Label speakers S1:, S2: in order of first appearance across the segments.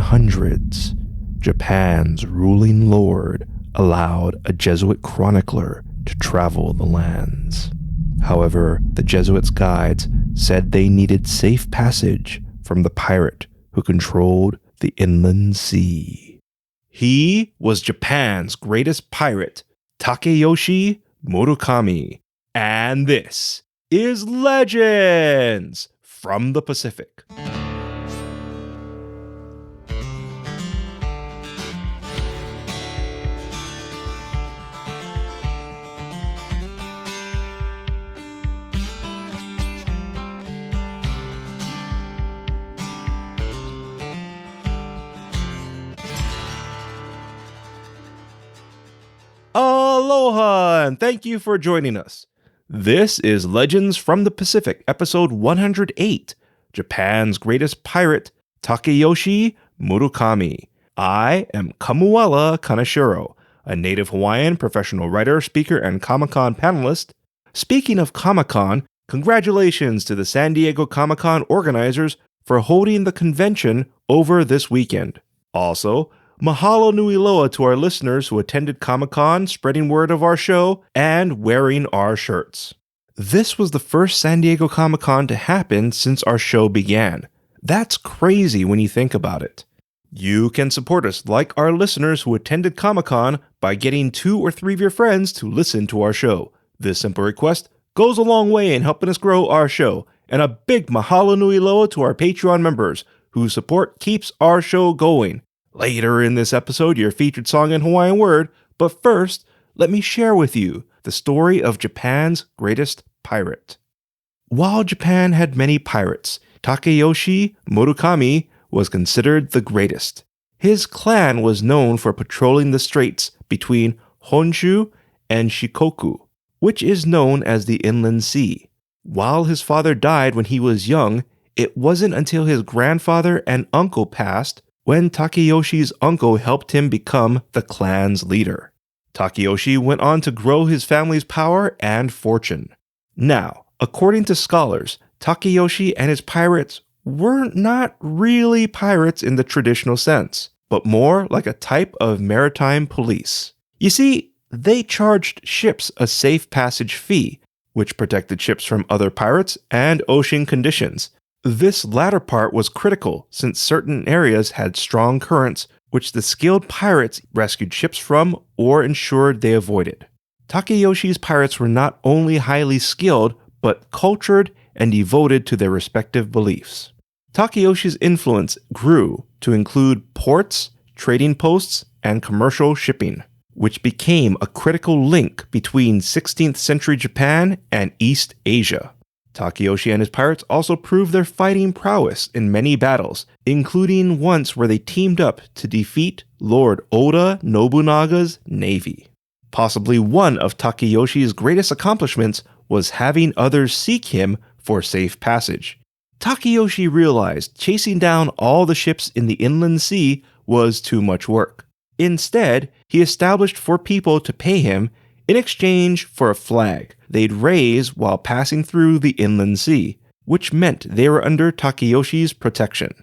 S1: 1800s, Japan's ruling lord allowed a Jesuit chronicler to travel the lands. However, the Jesuits' guides said they needed safe passage from the pirate who controlled the inland sea. He was Japan's greatest pirate, Takeyoshi Murakami. And this is Legends from the Pacific. Aloha, and thank you for joining us. This is Legends from the Pacific, episode 108, Japan's greatest pirate, Takeyoshi Murakami. I am Kamuela Kaneshiro, a native Hawaiian professional writer, speaker, and Comic-Con panelist. Speaking of Comic-Con, congratulations to the San Diego Comic-Con organizers for holding the convention over this weekend. Also, mahalo nui loa to our listeners who attended Comic-Con, spreading word of our show, and wearing our shirts. This was the first San Diego Comic-Con to happen since our show began. That's crazy when you think about it. You can support us like our listeners who attended Comic-Con by getting 2 or 3 of your friends to listen to our show. This simple request goes a long way in helping us grow our show. And a big mahalo nui loa to our Patreon members whose support keeps our show going. Later in this episode, your featured song in Hawaiian word, but first, let me share with you the story of Japan's greatest pirate. While Japan had many pirates, Takeyoshi Murakami was considered the greatest. His clan was known for patrolling the straits between Honshu and Shikoku, which is known as the Inland Sea. While his father died when he was young, it wasn't until his grandfather and uncle passed when Takeyoshi's uncle helped him become the clan's leader. Takeyoshi went on to grow his family's power and fortune. Now, according to scholars, Takeyoshi and his pirates were not really pirates in the traditional sense, but more like a type of maritime police. You see, they charged ships a safe passage fee, which protected ships from other pirates and ocean conditions. This latter part was critical since certain areas had strong currents which the skilled pirates rescued ships from or ensured they avoided. Takeyoshi's pirates were not only highly skilled, but cultured and devoted to their respective beliefs. Takeyoshi's influence grew to include ports, trading posts, and commercial shipping, which became a critical link between 16th century Japan and East Asia. Takeyoshi and his pirates also proved their fighting prowess in many battles, including once where they teamed up to defeat Lord Oda Nobunaga's navy. Possibly one of Takeyoshi's greatest accomplishments was having others seek him for safe passage. Takeyoshi realized chasing down all the ships in the inland sea was too much work. Instead, he established for people to pay him in exchange for a flag they'd raise while passing through the inland sea, which meant they were under Takeyoshi's protection.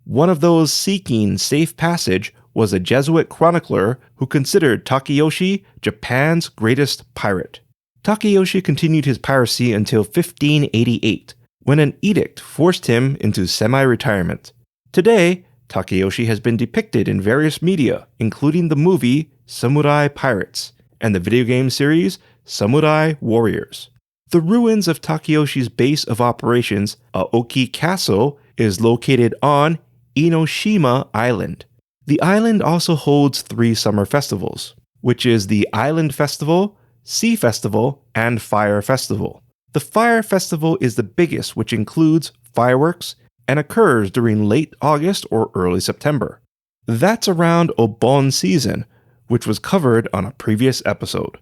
S1: One of those seeking safe passage was a Jesuit chronicler who considered Takeyoshi Japan's greatest pirate. Takeyoshi continued his piracy until 1588, when an edict forced him into semi-retirement. Today, Takeyoshi has been depicted in various media, including the movie Samurai Pirates and the video game series Samurai Warriors. The ruins of Takeyoshi's base of operations, Aoki Castle, is located on Enoshima Island. The island also holds 3 summer festivals, which is the Island Festival, Sea Festival, and Fire Festival. The Fire Festival is the biggest, which includes fireworks and occurs during late August or early September. That's around Obon season, which was covered on a previous episode.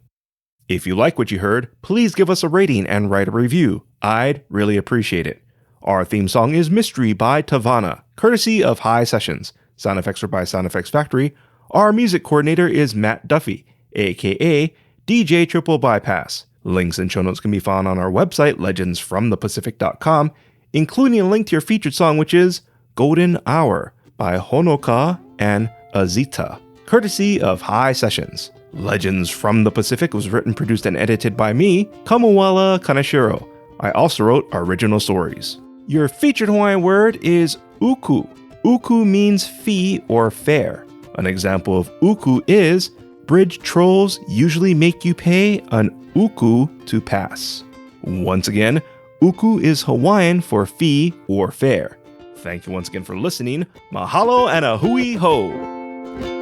S1: If you like what you heard, please give us a rating and write a review. I'd really appreciate it. Our theme song is Mystery by Tavana, courtesy of High Sessions. Sound effects are by Sound Effects Factory. Our music coordinator is Matt Duffy, aka DJ TripleBypass. Links and show notes can be found on our website, legendsfromthepacific.com, including a link to your featured song, which is Golden Hour by Honoka and Azita, courtesy of High Sessions. Legends from the Pacific was written, produced, and edited by me, Kamuwala Kaneshiro. I also wrote original stories. Your featured Hawaiian word is uku. Uku means fee or fare. An example of uku is, bridge trolls usually make you pay an uku to pass. Once again, uku is Hawaiian for fee or fare. Thank you once again for listening. Mahalo and a hui ho!